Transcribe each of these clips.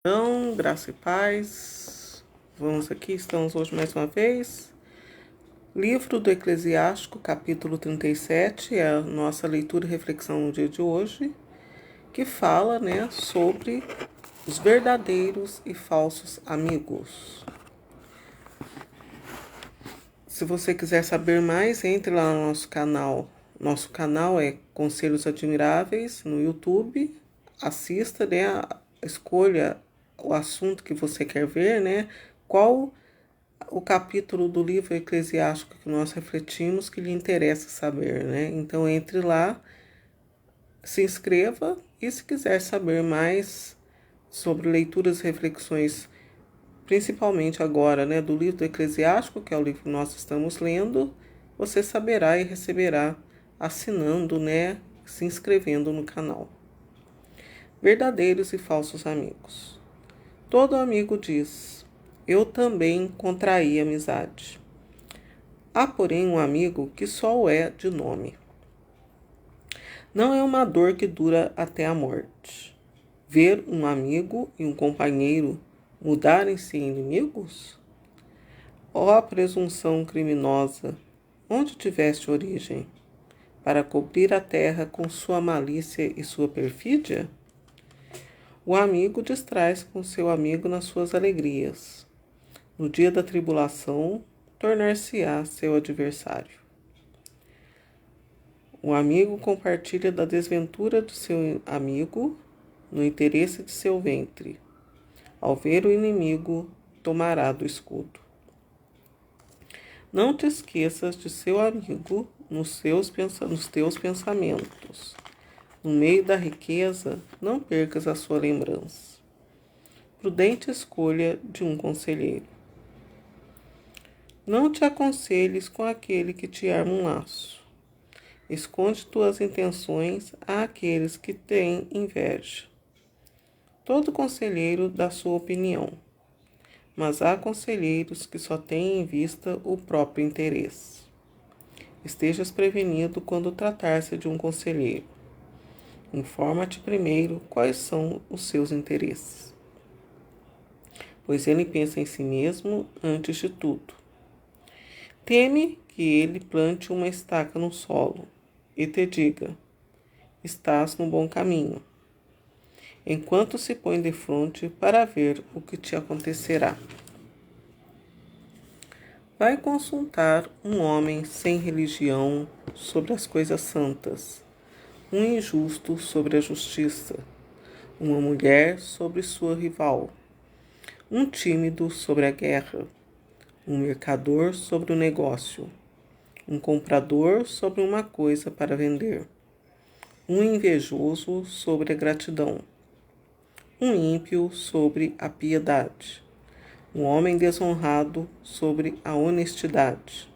Então, graça e paz. Estamos hoje mais uma vez. Livro do Eclesiástico, capítulo 37, é a nossa leitura e reflexão no dia de hoje, que fala, sobre os verdadeiros e falsos amigos. Se você quiser saber mais, entre lá no nosso canal. Nosso canal é Conselhos Admiráveis no YouTube. Assista, escolha o assunto que você quer ver, qual o capítulo do livro eclesiástico que nós refletimos que lhe interessa saber, Então entre lá, se inscreva e se quiser saber mais sobre leituras e reflexões, principalmente agora, do livro do Eclesiástico, que é o livro que nós estamos lendo, você saberá e receberá assinando, se inscrevendo no canal. Verdadeiros e falsos amigos. Todo amigo diz: eu também contraí amizade. Há, porém, um amigo que só o é de nome. Não é uma dor que dura até a morte. Ver um amigo e um companheiro mudarem-se em inimigos? Ó presunção criminosa, onde tiveste origem? Para cobrir a terra com sua malícia e sua perfídia? O amigo distrai-se com seu amigo nas suas alegrias. No dia da tribulação, tornar-se-á seu adversário. O amigo compartilha da desventura do seu amigo no interesse de seu ventre. Ao ver o inimigo, tomará do escudo. Não te esqueças de seu amigo nos teus pensamentos. No meio da riqueza, não percas a sua lembrança. Prudente escolha de um conselheiro. Não te aconselhes com aquele que te arma um laço. Esconde tuas intenções àqueles que têm inveja. Todo conselheiro dá sua opinião, mas há conselheiros que só têm em vista o próprio interesse. Estejas prevenido quando tratar-se de um conselheiro. Informa-te primeiro quais são os seus interesses, pois ele pensa em si mesmo antes de tudo. Teme que ele plante uma estaca no solo e te diga: estás no bom caminho, enquanto se põe defronte para ver o que te acontecerá. Vai consultar um homem sem religião sobre as coisas santas, um injusto sobre a justiça, uma mulher sobre sua rival, um tímido sobre a guerra, um mercador sobre o negócio, um comprador sobre uma coisa para vender, um invejoso sobre a gratidão, um ímpio sobre a piedade, um homem desonrado sobre a honestidade,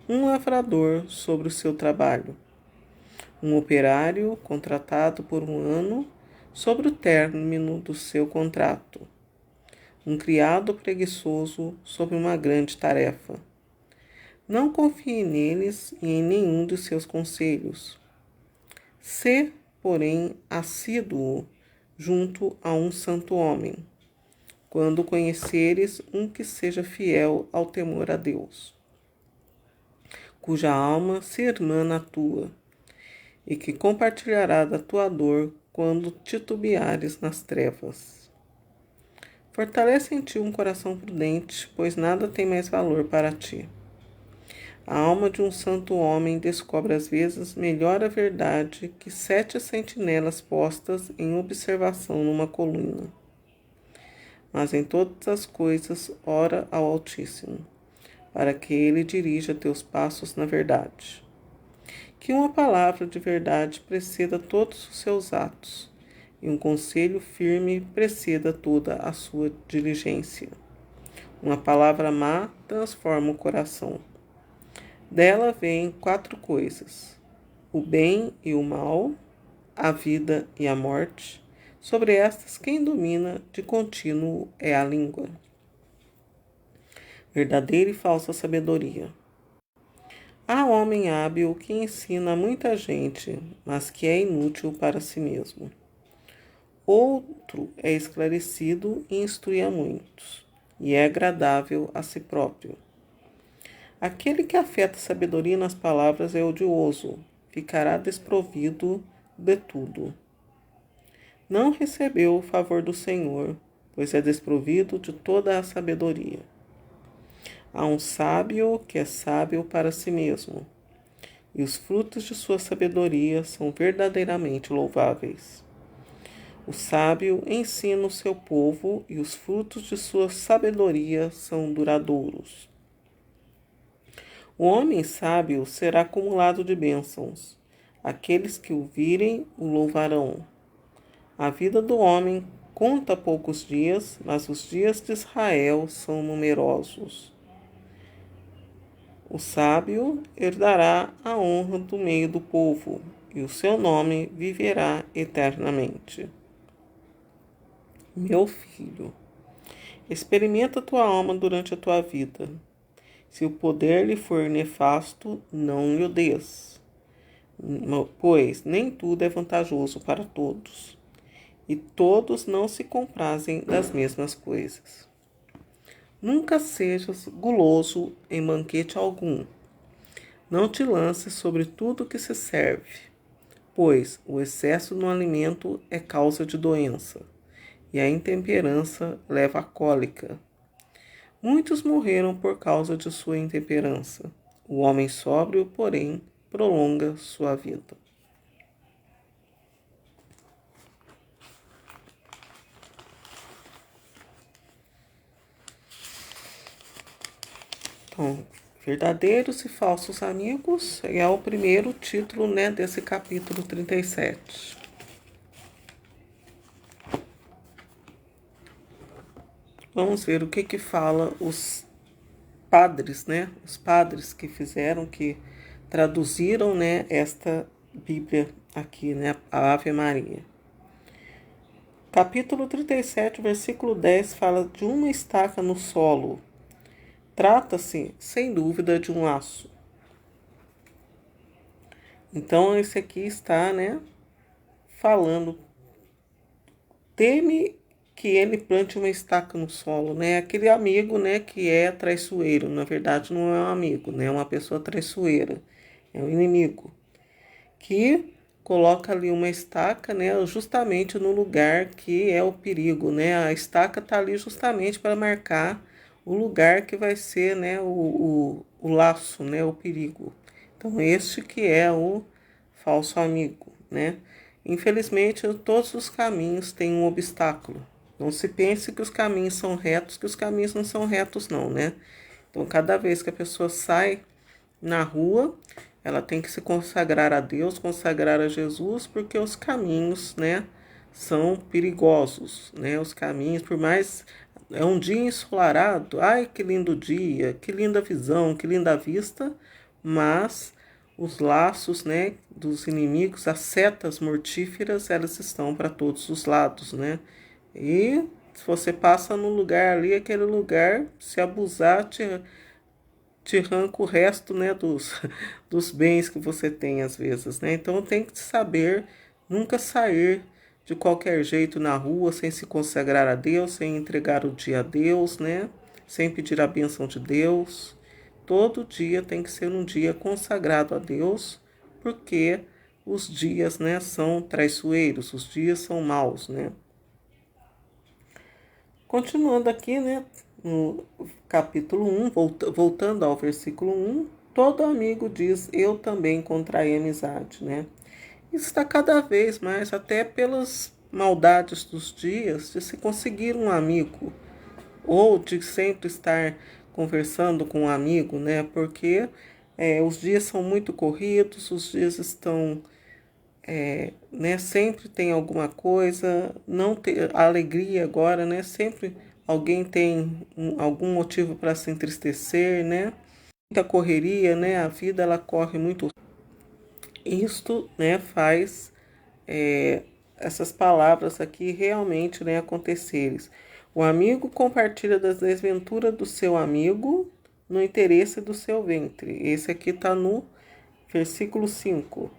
um lavrador sobre o seu trabalho, um operário contratado por um ano sobre o término do seu contrato, um criado preguiçoso sobre uma grande tarefa. Não confie neles e em nenhum de seus conselhos. Sê, porém, assíduo junto a um santo homem, quando conheceres um que seja fiel ao temor a Deus, cuja alma se irmã na tua, e que compartilhará da tua dor quando titubeares nas trevas. Fortalece em ti um coração prudente, pois nada tem mais valor para ti. A alma de um santo homem descobre às vezes melhor a verdade que 7 sentinelas postas em observação numa coluna. Mas em todas as coisas ora ao Altíssimo, para que ele dirija teus passos na verdade. Que uma palavra de verdade preceda todos os seus atos, e um conselho firme preceda toda a sua diligência. Uma palavra má transforma o coração. Dela vêm 4 coisas: o bem e o mal, a vida e a morte. Sobre estas, quem domina de contínuo é a língua. Verdadeira e falsa sabedoria. Há homem hábil que ensina a muita gente, mas que é inútil para si mesmo. Outro é esclarecido e instrui a muitos, e é agradável a si próprio. Aquele que afeta sabedoria nas palavras é odioso, ficará desprovido de tudo. Não recebeu o favor do Senhor, pois é desprovido de toda a sabedoria. Há um sábio que é sábio para si mesmo, e os frutos de sua sabedoria são verdadeiramente louváveis. O sábio ensina o seu povo, e os frutos de sua sabedoria são duradouros. O homem sábio será acumulado de bênçãos. Aqueles que o virem o louvarão. A vida do homem conta poucos dias, mas os dias de Israel são numerosos. O sábio herdará a honra do meio do povo, e o seu nome viverá eternamente. Meu filho, experimenta tua alma durante a tua vida. Se o poder lhe for nefasto, não lhe o des, pois nem tudo é vantajoso para todos, e todos não se comprazem das mesmas coisas. Nunca sejas guloso em banquete algum. Não te lances sobre tudo que se serve, pois o excesso no alimento é causa de doença, e a intemperança leva à cólica. Muitos morreram por causa de sua intemperança. O homem sóbrio, porém, prolonga sua vida. Então, verdadeiros e falsos amigos é o primeiro título, né, desse capítulo 37. Vamos ver o que fala os padres, né? Os padres que traduziram, né, esta Bíblia aqui, né, a Ave Maria. Capítulo 37, versículo 10 fala de uma estaca no solo. Trata-se, sem dúvida, de um laço. Então, esse aqui está, né, falando, teme que ele plante uma estaca no solo, né? Aquele amigo, né, que é traiçoeiro. Na verdade, não é um amigo, né? É uma pessoa traiçoeira. É um inimigo. Que coloca ali uma estaca, né, justamente no lugar que é o perigo, né? A estaca está ali justamente para marcar o lugar que vai ser, né, o laço, né, o perigo. Então, este que é o falso amigo, né? Infelizmente, todos os caminhos têm um obstáculo. Não se pense que os caminhos são retos, que os caminhos não são retos, não, né? Então, cada vez que a pessoa sai na rua, ela tem que se consagrar a Deus, consagrar a Jesus, porque os caminhos, né, são perigosos, né? Os caminhos, por mais é um dia ensolarado, ai que lindo dia, que linda visão, que linda vista, mas os laços, né, dos inimigos, as setas mortíferas, elas estão para todos os lados, né? E se você passa no lugar ali, aquele lugar, se abusar, te arranca o resto, né, dos bens que você tem às vezes, né? Então tem que saber nunca sair de qualquer jeito na rua sem se consagrar a Deus, sem entregar o dia a Deus, né? Sem pedir a bênção de Deus. Todo dia tem que ser um dia consagrado a Deus, porque os dias, né, são traiçoeiros, os dias são maus, né? Continuando aqui, né, no capítulo 1, voltando ao versículo 1, todo amigo diz, eu também contraí amizade, né? Isso está cada vez mais, até pelas maldades dos dias, de se conseguir um amigo, ou de sempre estar conversando com um amigo, né? Porque os dias são muito corridos, os dias estão né, sempre tem alguma coisa, não ter a alegria agora, né? Sempre alguém tem algum motivo para se entristecer, né? Muita correria, né? A vida ela corre muito. Isto, né, faz essas palavras aqui realmente, né, acontecerem. O amigo compartilha das desventuras do seu amigo no interesse do seu ventre. Esse aqui está no versículo 5.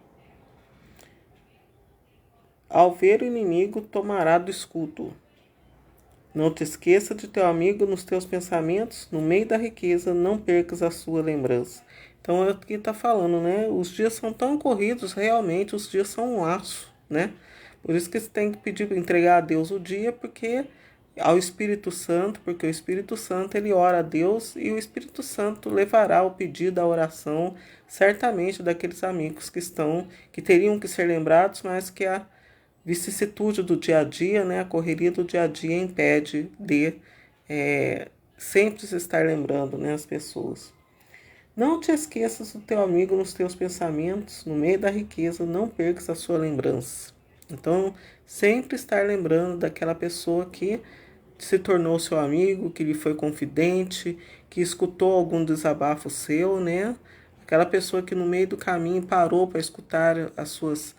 ao ver o inimigo, tomará do escudo. Não te esqueça de teu amigo nos teus pensamentos, no meio da riqueza, não percas a sua lembrança. Então, é o que está falando, né? Os dias são tão corridos, realmente, os dias são um laço, né? Por isso que você tem que pedir, entregar a Deus o dia, porque ao Espírito Santo, porque o Espírito Santo, ele ora a Deus e o Espírito Santo levará o pedido, a oração, certamente daqueles amigos que teriam que ser lembrados, mas que a vicissitude do dia a dia, né, a correria do dia a dia impede de sempre se estar lembrando, né, as pessoas. Não te esqueças do teu amigo nos teus pensamentos, no meio da riqueza, não percas a sua lembrança. Então, sempre estar lembrando daquela pessoa que se tornou seu amigo, que lhe foi confidente, que escutou algum desabafo seu, né? Aquela pessoa que no meio do caminho parou para escutar as suas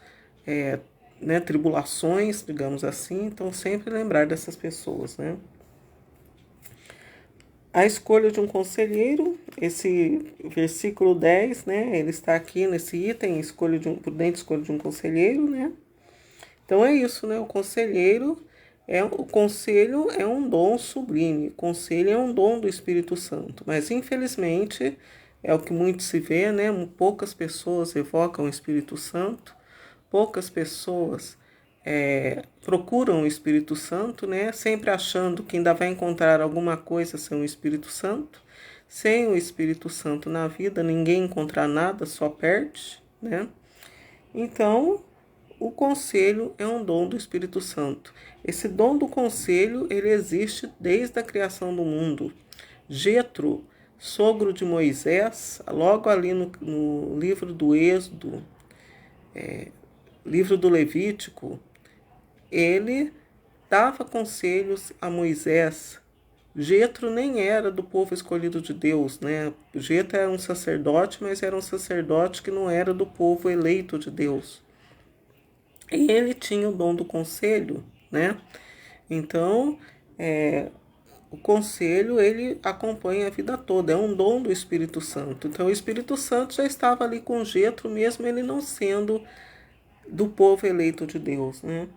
tribulações, digamos assim. Então, sempre lembrar dessas pessoas, né? A escolha de um conselheiro, esse versículo 10, né? Ele está aqui nesse item, prudente escolha de um conselheiro, né? Então é isso, né? O conselho é um dom sublime. O conselho é um dom do Espírito Santo. Mas infelizmente é o que muito se vê, né? Poucas pessoas evocam o Espírito Santo. Poucas pessoas procuram o Espírito Santo, né? Sempre achando que ainda vai encontrar alguma coisa sem o Espírito Santo. Sem o Espírito Santo na vida, ninguém encontra nada, só perde, né? Então, o conselho é um dom do Espírito Santo. Esse dom do conselho, ele existe desde a criação do mundo. Jetro, sogro de Moisés, logo ali no livro do Êxodo, livro do Levítico, ele dava conselhos a Moisés. Jetro nem era do povo escolhido de Deus, né? Jetro era um sacerdote, mas era um sacerdote que não era do povo eleito de Deus. E ele tinha o dom do conselho, né? Então, o conselho, ele acompanha a vida toda, é um dom do Espírito Santo. Então, o Espírito Santo já estava ali com Jetro, mesmo ele não sendo do povo eleito de Deus, né?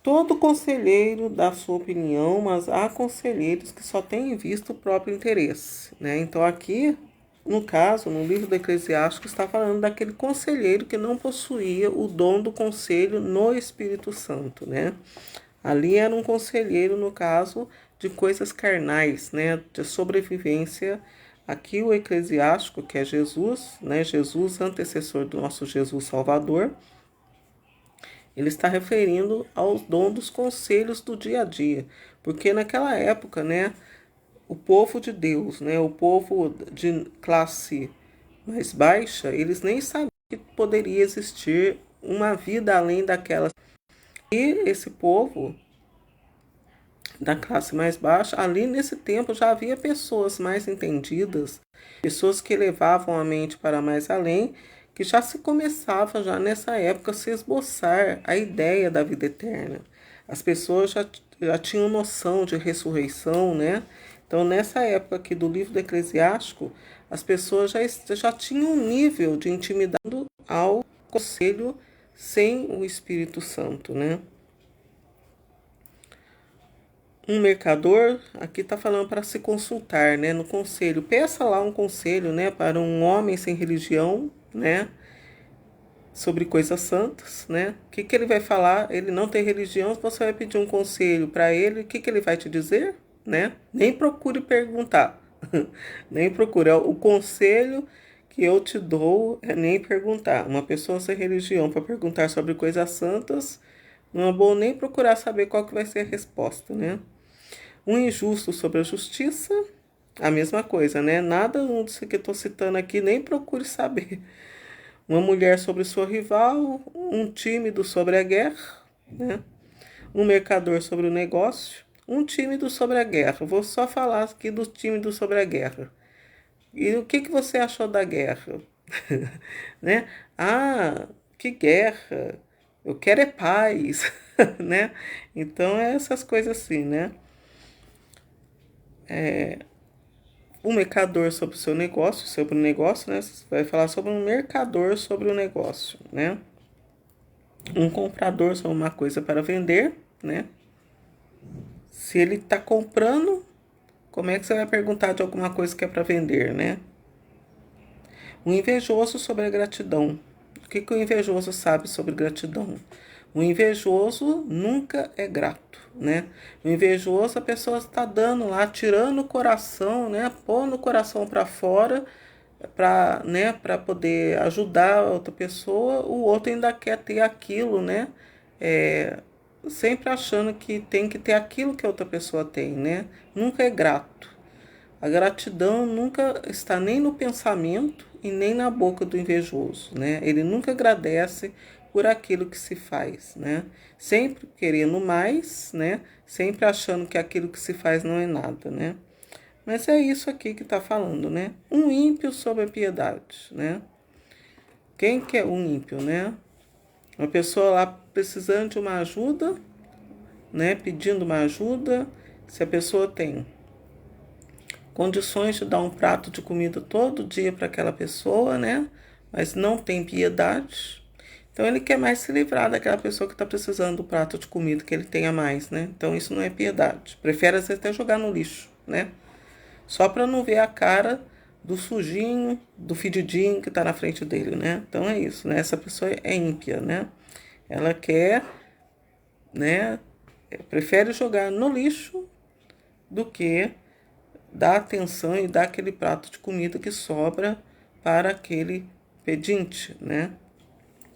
Todo conselheiro dá sua opinião, mas há conselheiros que só têm em vista o próprio interesse, né? Então, aqui, no caso, no livro do Eclesiástico, está falando daquele conselheiro que não possuía o dom do conselho no Espírito Santo, né? Ali era um conselheiro, no caso, de coisas carnais, né? De sobrevivência. Aqui o Eclesiástico, que é Jesus, né? Jesus, antecessor do nosso Jesus Salvador, ele está referindo aos dons dos conselhos do dia a dia. Porque naquela época, né? O povo de Deus, né? O povo de classe mais baixa, eles nem sabiam que poderia existir uma vida além daquela. E esse povo da classe mais baixa, ali nesse tempo já havia pessoas mais entendidas, pessoas que levavam a mente para mais além, que já se começava já nessa época a se esboçar a ideia da vida eterna. As pessoas já tinham noção de ressurreição, né? Então, nessa época aqui do livro do Eclesiástico, as pessoas já tinham um nível de intimidade ao conselho sem o Espírito Santo, né? Um mercador, aqui está falando para se consultar, né, no conselho. Peça lá um conselho, né, para um homem sem religião, né, sobre coisas santas, né. O que ele vai falar? Ele não tem religião, você vai pedir um conselho para ele, o que ele vai te dizer, né? Nem procure perguntar, nem procure. O conselho que eu te dou é nem perguntar. Uma pessoa sem religião para perguntar sobre coisas santas, não é bom nem procurar saber qual que vai ser a resposta, né? Um injusto sobre a justiça, a mesma coisa, né? Nada disso que eu estou citando aqui, nem procure saber. Uma mulher sobre sua rival, um tímido sobre a guerra, né? Um mercador sobre o negócio, um tímido sobre a guerra. Vou só falar aqui do tímido sobre a guerra. E o que você achou da guerra? Né? Ah, que guerra! Eu quero é paz, né? Então, é essas coisas assim, né? Um mercador sobre o seu negócio, sobre o negócio, né? Você vai falar sobre um mercador sobre o negócio, né? Um comprador sobre uma coisa para vender, né? Se ele está comprando, como é que você vai perguntar de alguma coisa que é para vender, né? Um invejoso sobre a gratidão. O que o invejoso sabe sobre gratidão? O invejoso nunca é grato, né? O invejoso, a pessoa está dando lá, tirando o coração, né? Pondo o coração para fora, para poder ajudar a outra pessoa. O outro ainda quer ter aquilo, né? É, sempre achando que tem que ter aquilo que a outra pessoa tem, né? Nunca é grato. A gratidão nunca está nem no pensamento e nem na boca do invejoso, né? Ele nunca agradece por aquilo que se faz, né? Sempre querendo mais, né? Sempre achando que aquilo que se faz não é nada, né? Mas é isso aqui que está falando, né? Um ímpio sobre a piedade, né? Quem que é um ímpio, né? Uma pessoa lá precisando de uma ajuda, né? Pedindo uma ajuda. Se a pessoa tem condições de dar um prato de comida todo dia para aquela pessoa, né? Mas não tem piedade. Então ele quer mais se livrar daquela pessoa que está precisando do prato de comida que ele tenha mais, né? Então isso não é piedade. Prefere às vezes até jogar no lixo, né? Só para não ver a cara do sujinho, do fedidinho que está na frente dele, né? Então é isso, né? Essa pessoa é ímpia, né? Ela quer, né? Prefere jogar no lixo do que dar atenção e dar aquele prato de comida que sobra para aquele pedinte, né?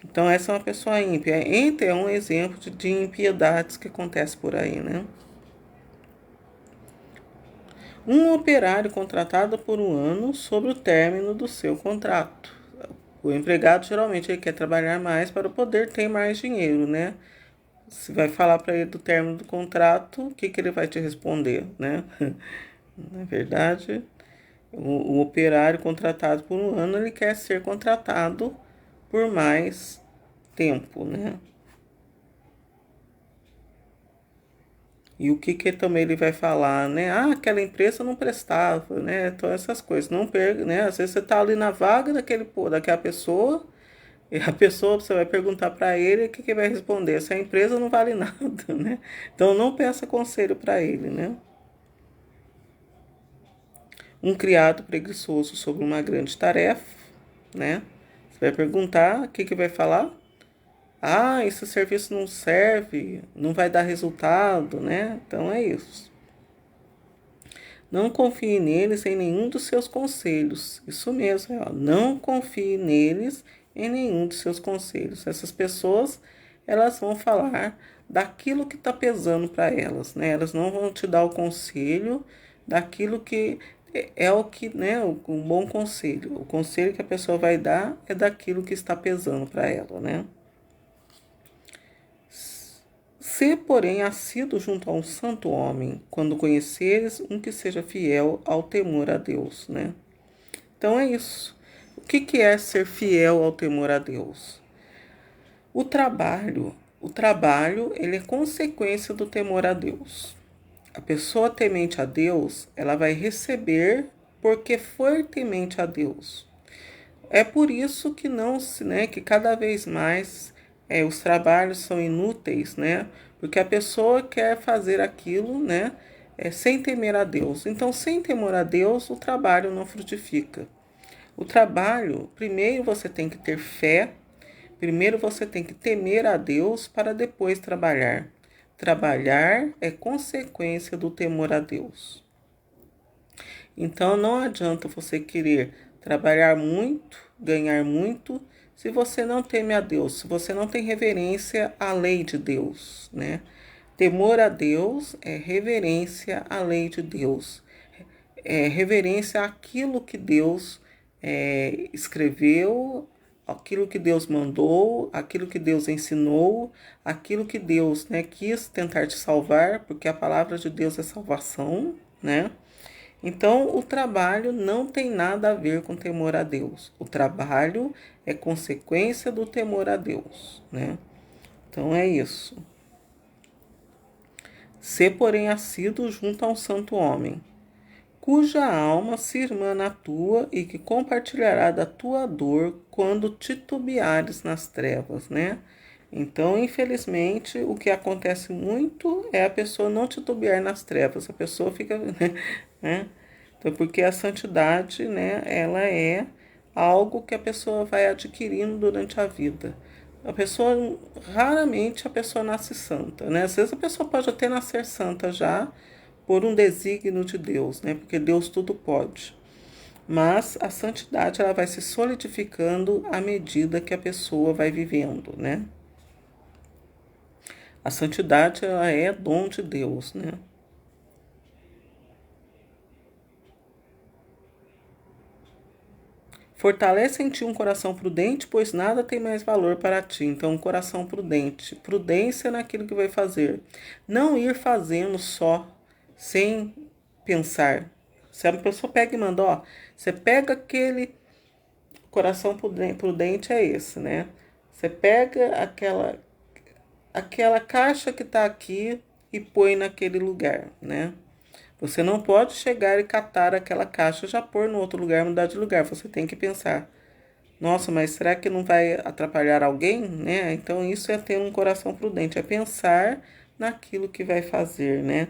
Então essa é uma pessoa ímpia. Ímpia é um exemplo de impiedades que acontece por aí, né? Um operário contratado por um ano sobre o término do seu contrato. O empregado geralmente ele quer trabalhar mais para poder ter mais dinheiro, né? Se vai falar para ele do término do contrato, o que, que ele vai te responder, né? Na verdade, o operário contratado por um ano, ele quer ser contratado por mais tempo, né? E o que que também ele vai falar, né? Ah, aquela empresa não prestava, né? Então essas coisas, não perca, né? Às vezes você tá ali na vaga daquela pessoa, e a pessoa, você vai perguntar para ele, o que que vai responder? Essa empresa não vale nada, né? Então não peça conselho para ele, né? Um criado preguiçoso sobre uma grande tarefa, né? Você vai perguntar, o que que vai falar? Ah, esse serviço não serve, não vai dar resultado, né? Então é isso. Não confie neles em nenhum dos seus conselhos. Isso mesmo, não confie neles em nenhum dos seus conselhos. Essas pessoas, elas vão falar daquilo que está pesando para elas, né? Elas não vão te dar o conselho daquilo que é o que, né? Um bom conselho. O conselho que a pessoa vai dar é daquilo que está pesando para ela, né? Se, porém, assíduo junto a um santo homem, quando conheceres um que seja fiel ao temor a Deus, né? Então é isso. O que que é ser fiel ao temor a Deus? O trabalho, ele é consequência do temor a Deus. A pessoa temente a Deus, ela vai receber porque foi temente a Deus. É por isso que não se, né, que cada vez mais os trabalhos são inúteis, né? Porque a pessoa quer fazer aquilo, né, sem temer a Deus. Então, sem temor a Deus, o trabalho não frutifica. O trabalho, primeiro você tem que ter fé, primeiro você tem que temer a Deus para depois trabalhar. Trabalhar é consequência do temor a Deus. Então não adianta você querer trabalhar muito, ganhar muito, se você não teme a Deus, se você não tem reverência à lei de Deus, né? Temor a Deus é reverência à lei de Deus, é reverência àquilo que Deus escreveu, aquilo que Deus mandou, aquilo que Deus ensinou, aquilo que Deus, né, quis tentar te salvar, porque a palavra de Deus é salvação, né? Então, o trabalho não tem nada a ver com temor a Deus. O trabalho é consequência do temor a Deus, né? Então é isso. Se, porém, assíduo junto a um santo homem, cuja alma se irmã na tua e que compartilhará da tua dor quando titubeares nas trevas, né? Então, infelizmente, o que acontece muito é a pessoa não titubear nas trevas, a pessoa fica, né? Então, porque a santidade, né, ela é algo que a pessoa vai adquirindo durante a vida. A pessoa, raramente a pessoa nasce santa, né? Às vezes a pessoa pode até nascer santa já por um desígnio de Deus, né? Porque Deus tudo pode. Mas a santidade ela vai se solidificando à medida que a pessoa vai vivendo, né? A santidade ela é dom de Deus, né? Fortalece em ti um coração prudente, pois nada tem mais valor para ti. Então, um coração prudente. Prudência naquilo que vai fazer. Não ir fazendo só, sem pensar. Se a pessoa pega e manda, ó, você pega aquele coração prudente é esse, né? Você pega aquela caixa que está aqui e põe naquele lugar, né? Você não pode chegar e catar aquela caixa, já pôr no outro lugar, mudar de lugar. Você tem que pensar, nossa, mas será que não vai atrapalhar alguém, né? Então isso é ter um coração prudente, é pensar naquilo que vai fazer, né?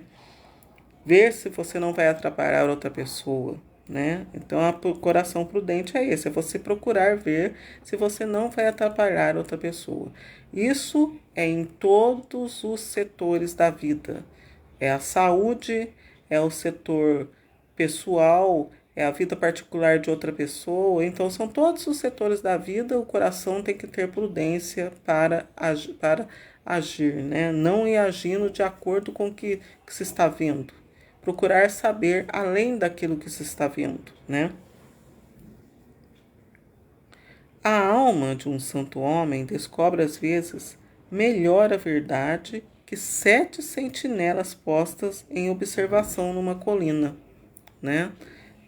Ver se você não vai atrapalhar outra pessoa, né? Então, o coração prudente é esse, é você procurar ver se você não vai atrapalhar outra pessoa. Isso é em todos os setores da vida. É a saúde, é o setor pessoal, é a vida particular de outra pessoa. Então, são todos os setores da vida, o coração tem que ter prudência para agir, né? Não ir agindo de acordo com o que se está vendo. Procurar saber além daquilo que se está vendo, né? A alma de um santo homem descobre às vezes melhor a verdade que 7 sentinelas postas em observação numa colina, né?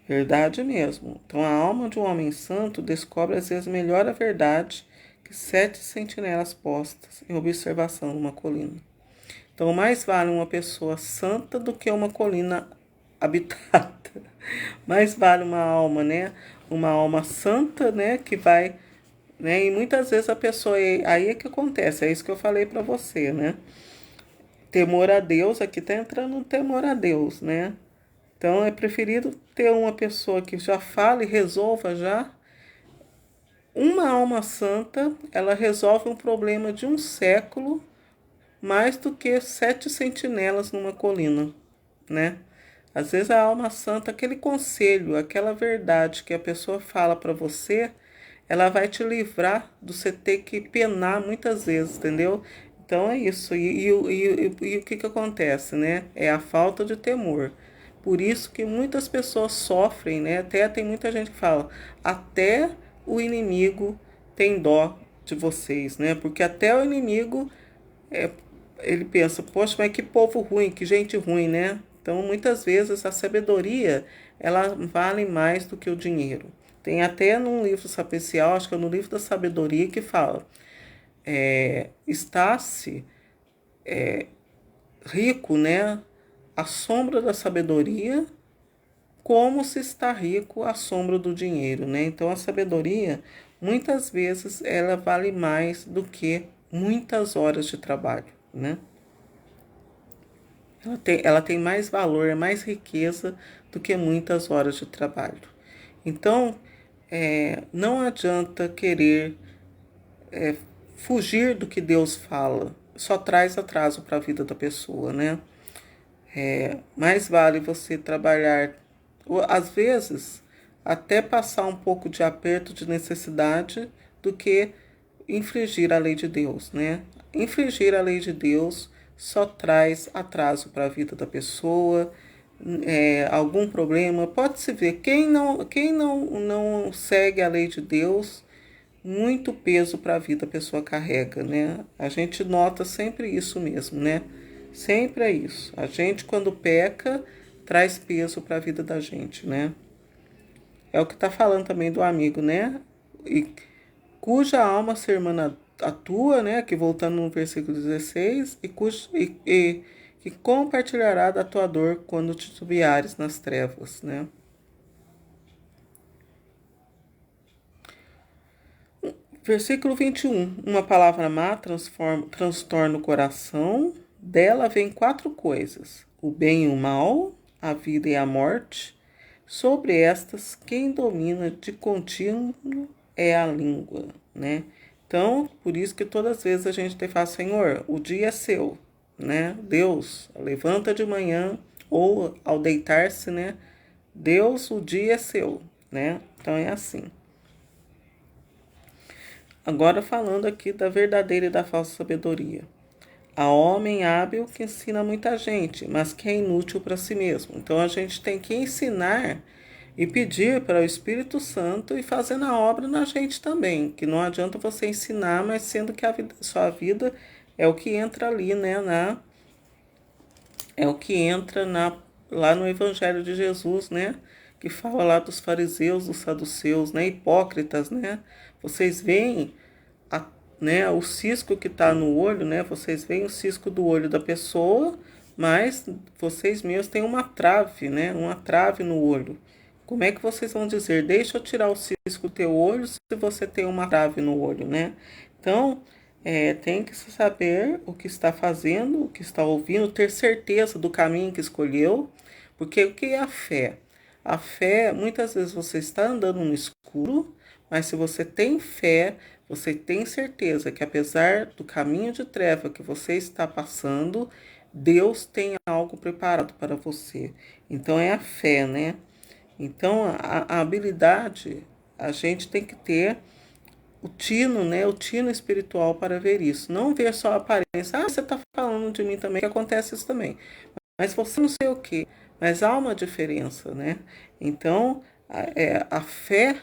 Verdade mesmo. Então, a alma de um homem santo descobre às vezes melhor a verdade que 7 sentinelas postas em observação numa colina. Então, mais vale uma pessoa santa do que uma colina habitada. Mais vale uma alma, né? Uma alma santa, né? Que vai, né? E muitas vezes a pessoa, aí é que acontece, é isso que eu falei para você, né? Temor a Deus, aqui tá entrando um temor a Deus, né? Então é preferido ter uma pessoa que já fala e resolva já. Uma alma santa, ela resolve um problema de um século mais do que 7 sentinelas numa colina, né? Às vezes a alma santa, aquele conselho, aquela verdade que a pessoa fala para você, ela vai te livrar de você ter que penar muitas vezes, entendeu? Então é isso. E o que acontece, né? É a falta de temor. Por isso que muitas pessoas sofrem, né? Até tem muita gente que fala, até o inimigo tem dó de vocês, né? Porque até o inimigo é, ele pensa, poxa, mas que povo ruim, que gente ruim, né? Então, muitas vezes a sabedoria, ela vale mais do que o dinheiro. Tem até num livro sapiencial, acho que é no livro da sabedoria, que fala, está-se rico, né? À sombra da sabedoria, como se está rico à sombra do dinheiro, né? Então, a sabedoria, muitas vezes, ela vale mais do que muitas horas de trabalho, né? Ela tem mais valor, é mais riqueza do que muitas horas de trabalho. Então, não adianta querer fugir do que Deus fala, só traz atraso para a vida da pessoa, né? Mais vale você trabalhar, ou, às vezes, até passar um pouco de aperto, de necessidade, do que infringir a lei de Deus, né? Infringir a lei de Deus só traz atraso para a vida da pessoa, algum problema. Pode-se ver, quem não segue a lei de Deus, muito peso para a vida a pessoa carrega, né? A gente nota sempre isso mesmo, né? Sempre é isso. A gente, quando peca, traz peso para a vida da gente, né? É o que está falando também do amigo, né? E cuja alma se irmã a tua, né? Aqui voltando no versículo 16, e que compartilhará da tua dor quando te titubeares nas trevas, né? Versículo 21. Uma palavra má transtorna o coração. Dela vem 4 coisas: o bem e o mal, a vida e a morte. Sobre estas, quem domina de contínuo é a língua, né? Então, por isso que todas as vezes a gente tem que falar, Senhor, o dia é seu, né? Deus, levanta de manhã ou ao deitar-se, né? Deus, o dia é seu, né? Então é assim. Agora falando aqui da verdadeira e da falsa sabedoria. Há homem hábil que ensina muita gente, mas que é inútil para si mesmo. Então a gente tem que ensinar e pedir para o Espírito Santo e fazendo a obra na gente também. Que não adianta você ensinar, mas sendo que sua vida é o que entra ali, né? É o que entra lá no Evangelho de Jesus, né? Que fala lá dos fariseus, dos saduceus, né? Hipócritas, né? Vocês veem né, o cisco que está no olho, né? Vocês veem o cisco do olho da pessoa, mas vocês mesmos têm uma trave, né? Uma trave no olho. Como é que vocês vão dizer, deixa eu tirar o cisco do teu olho se você tem uma trave no olho, né? Então, tem que saber o que está fazendo, o que está ouvindo, ter certeza do caminho que escolheu, porque o que é a fé? A fé, muitas vezes você está andando no escuro, mas se você tem fé, você tem certeza que apesar do caminho de treva que você está passando, Deus tem algo preparado para você. Então é a fé, né? Então a habilidade, a gente tem que ter o tino, né? O tino espiritual para ver isso. Não ver só a aparência. Ah, você está falando de mim também, que acontece isso também. Mas você não sei o quê. Mas há uma diferença, né? Então, a fé,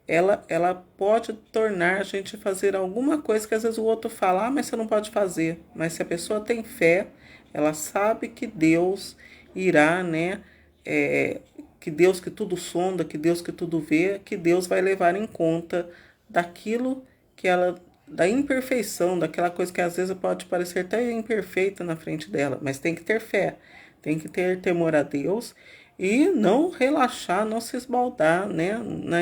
ela pode tornar a gente fazer alguma coisa que às vezes o outro fala, mas você não pode fazer. Mas se a pessoa tem fé, ela sabe que Deus irá, né? Que Deus que tudo sonda, que Deus que tudo vê, que Deus vai levar em conta daquilo que ela, da imperfeição, daquela coisa que às vezes pode parecer até imperfeita na frente dela, mas tem que ter fé, tem que ter temor a Deus e não relaxar, não se esbaldar, né,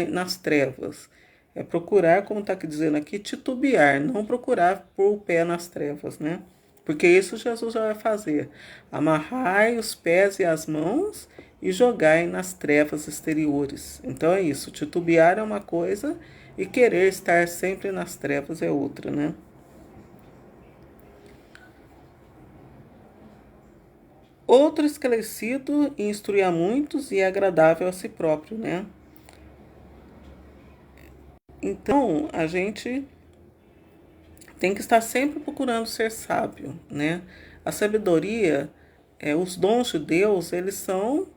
nas trevas. É procurar, como está aqui dizendo aqui, titubear, não procurar pôr o pé nas trevas, né? Porque isso Jesus já vai fazer. Amarrai os pés e as mãos e jogai nas trevas exteriores. Então é isso, titubear é uma coisa e querer estar sempre nas trevas é outra, né? Outro esclarecido e instruir a muitos e é agradável a si próprio, né? Então, a gente tem que estar sempre procurando ser sábio, né? A sabedoria, os dons de Deus, eles são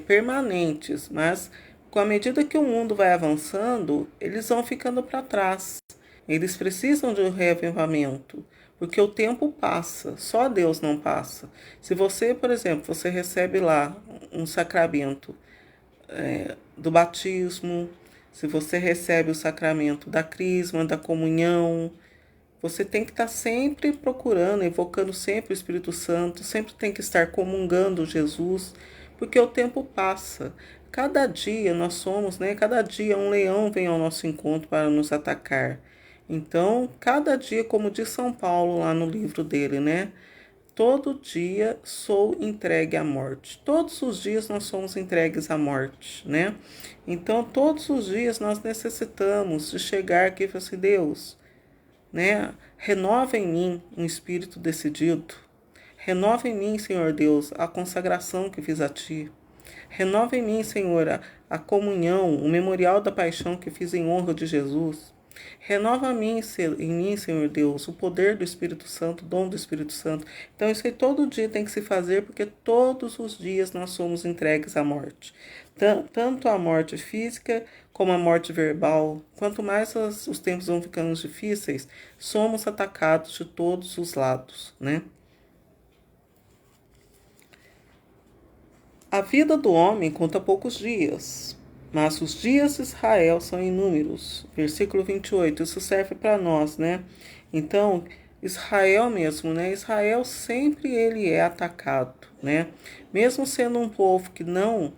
permanentes, mas com a medida que o mundo vai avançando, eles vão ficando para trás. Eles precisam de um reavivamento, porque o tempo passa, só Deus não passa. Se você, por exemplo, você recebe lá um sacramento do batismo, se você recebe o sacramento da crisma, da comunhão, você tem que estar sempre procurando, evocando sempre o Espírito Santo, sempre tem que estar comungando Jesus, porque o tempo passa. Cada dia nós somos, né? Cada dia um leão vem ao nosso encontro para nos atacar. Então, cada dia, como diz São Paulo lá no livro dele, né? Todo dia sou entregue à morte. Todos os dias nós somos entregues à morte, né? Então, todos os dias nós necessitamos de chegar aqui e falar assim, Deus, né? Renova em mim um espírito decidido. Renova em mim, Senhor Deus, a consagração que fiz a Ti. Renova em mim, Senhor, a comunhão, o memorial da paixão que fiz em honra de Jesus. Renova em mim, Senhor Deus, o poder do Espírito Santo, o dom do Espírito Santo. Então, isso aí todo dia tem que se fazer, porque todos os dias nós somos entregues à morte. Tanto a morte física como a morte verbal. Quanto mais os tempos vão ficando difíceis, somos atacados de todos os lados, né? A vida do homem conta poucos dias, mas os dias de Israel são inúmeros. Versículo 28, isso serve para nós, né? Então, Israel mesmo, né? Israel sempre ele é atacado, né? Mesmo sendo um povo que não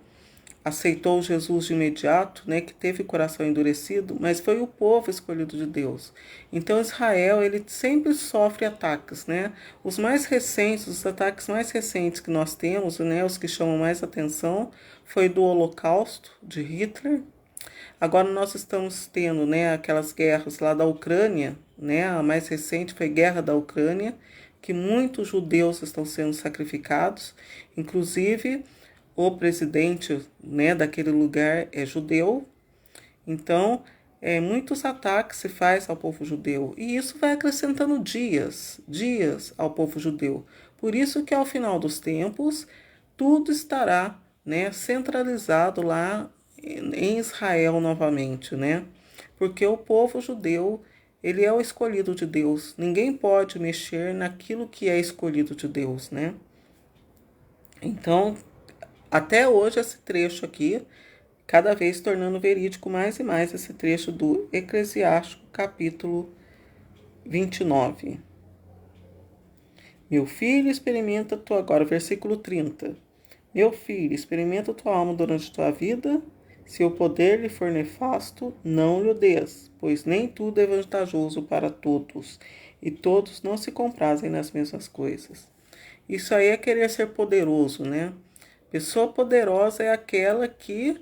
aceitou Jesus de imediato, né, que teve o coração endurecido, mas foi o povo escolhido de Deus. Então Israel, ele sempre sofre ataques, né? Os mais recentes, os ataques mais recentes que nós temos, né, os que chamam mais atenção, foi do Holocausto de Hitler. Agora nós estamos tendo, né, aquelas guerras lá da Ucrânia, né? A mais recente foi a Guerra da Ucrânia, que muitos judeus estão sendo sacrificados, inclusive o presidente, né, daquele lugar é judeu. Então, muitos ataques se faz ao povo judeu e isso vai acrescentando dias ao povo judeu. Por isso que ao final dos tempos tudo estará, né, centralizado lá em Israel novamente, né? Porque o povo judeu, ele é o escolhido de Deus. Ninguém pode mexer naquilo que é escolhido de Deus, né? Então, até hoje esse trecho aqui, cada vez tornando verídico mais e mais esse trecho do Eclesiástico, capítulo 29. Meu filho, experimenta tua... Agora, versículo 30. Meu filho, experimenta tua alma durante tua vida. Se o poder lhe for nefasto, não lhe o des, pois nem tudo é vantajoso para todos, e todos não se comprazem nas mesmas coisas. Isso aí é querer ser poderoso, né? Pessoa poderosa é aquela que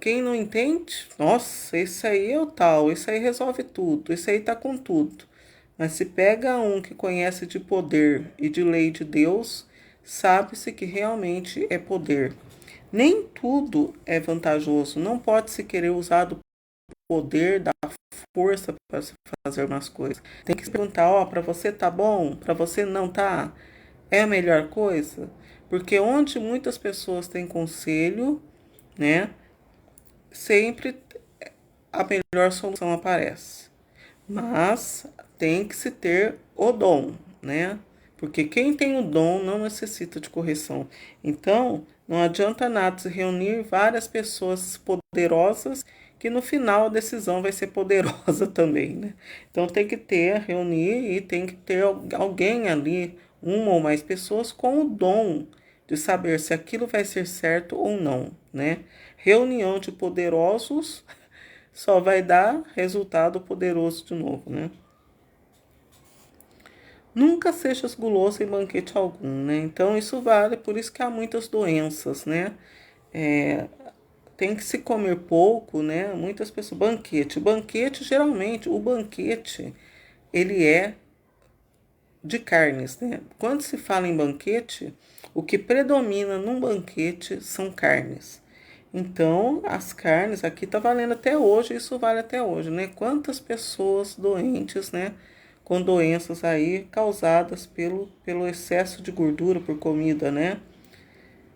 quem não entende, nossa, esse aí é o tal, esse aí resolve tudo, esse aí tá com tudo. Mas se pega um que conhece de poder e de lei de Deus, sabe-se que realmente é poder. Nem tudo é vantajoso, não pode se querer usar do poder, da força para fazer umas coisas. Tem que se perguntar, ó, para você tá bom? Para você não tá? É a melhor coisa? Porque onde muitas pessoas têm conselho, né? Sempre a melhor solução aparece. Mas tem que se ter o dom, né? Porque quem tem o dom não necessita de correção. Então, não adianta nada se reunir várias pessoas poderosas que no final a decisão vai ser poderosa também, né? Então tem que reunir e tem que ter alguém ali, uma ou mais pessoas com o dom de saber se aquilo vai ser certo ou não, né? Reunião de poderosos só vai dar resultado poderoso de novo, né? Nunca sejas guloso em banquete algum, né? Então isso vale, por isso que há muitas doenças, né? É, tem que se comer pouco, né? Muitas pessoas, banquete, geralmente o banquete ele é de carnes, né? Quando se fala em banquete, o que predomina num banquete são carnes. Então, as carnes aqui tá valendo até hoje, isso vale até hoje, né? Quantas pessoas doentes, né? Com doenças aí causadas pelo excesso de gordura por comida, né?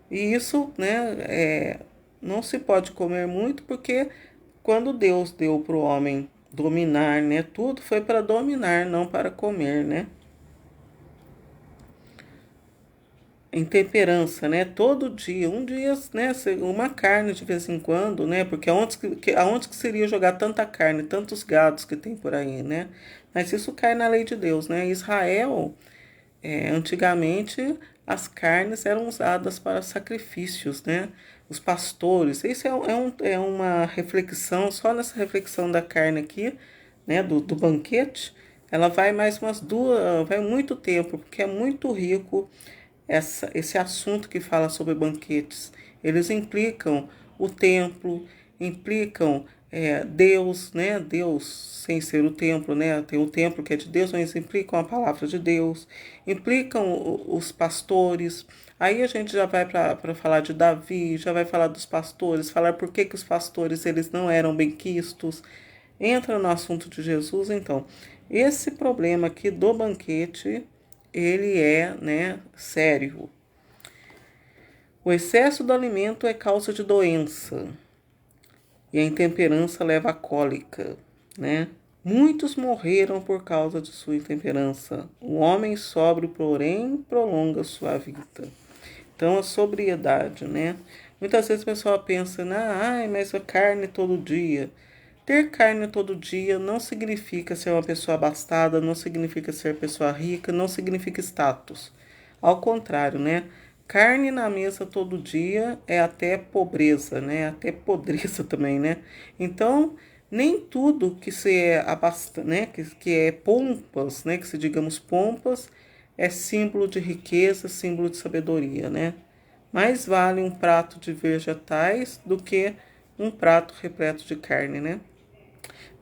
E isso, né, não se pode comer muito porque quando Deus deu para o homem dominar, né, tudo foi para dominar, não para comer, né? Intemperança, né? Todo dia, um dia, né? Uma carne de vez em quando, né? Porque aonde que seria jogar tanta carne, tantos gados que tem por aí, né? Mas isso cai na lei de Deus, né? Israel, antigamente, as carnes eram usadas para sacrifícios, né? Os pastores, isso é uma reflexão, só nessa reflexão da carne aqui, né? Do banquete, ela vai mais umas duas, vai muito tempo, porque é muito rico esse assunto que fala sobre banquetes. Eles implicam o templo, implicam Deus, né? Deus sem ser o templo, né? Tem o templo que é de Deus, mas implicam a palavra de Deus, implicam os pastores. Aí a gente já vai para falar de Davi, já vai falar dos pastores, falar por que os pastores eles não eram bem quistos. Entra no assunto de Jesus, então. Esse problema aqui do banquete ele é, né, sério. O excesso do alimento é causa de doença e a intemperança leva à cólica, né? Muitos morreram por causa de sua intemperança. O homem sóbrio, porém, prolonga sua vida. Então, a sobriedade, né? Muitas vezes a pessoa pensa, ai, mas a carne todo dia. Ter carne todo dia não significa ser uma pessoa abastada, não significa ser pessoa rica, não significa status. Ao contrário, né? Carne na mesa todo dia é até pobreza, né? Até podreza também, né? Então, nem tudo que se é abasta, né? Que é pompas, né? Que se digamos pompas, é símbolo de riqueza, símbolo de sabedoria, né? Mais vale um prato de vegetais do que um prato repleto de carne, né?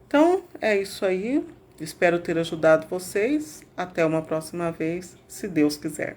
Então, é isso aí. Espero ter ajudado vocês. Até uma próxima vez, se Deus quiser.